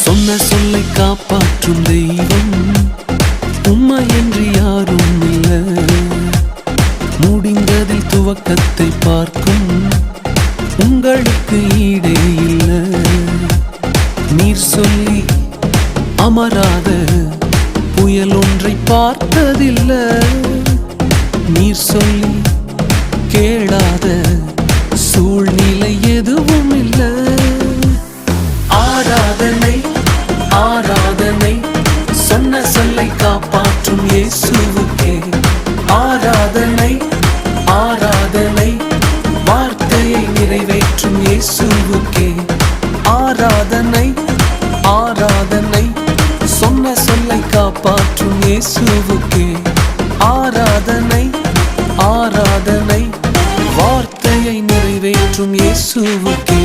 சொன்ன சொல்லை காப்பாற்றும் தெய்வம் உம்மையன்றி யாரும் இல்லை. முடிந்ததில் துவக்கத்தை பார்க்கும் உங்களுக்கு ஈடே இல்லை. நீர் சொல்லி அமராத புயல் ஒன்றை பார்த்ததில்லை. நீர் சொல்லி கேளாத சூழ்நிலை எதுவும் இல்லை. ஆராதனை ஆராதனை சொன்ன சொல்லை காப்பாற்றும் இயேசுவுக்கே. ஆராதனை ஆராதனை வார்த்தையை நிறைவேற்றும் இயேசுவுக்கே. ஆராதனை ஆராதனை சொன்ன சொல்லை காப்பாற்றும் இயேசுவுக்கே. ஆராதனை ஆராதனை வார்த்தையை நிறைவேற்றும் இயேசுவுக்கே.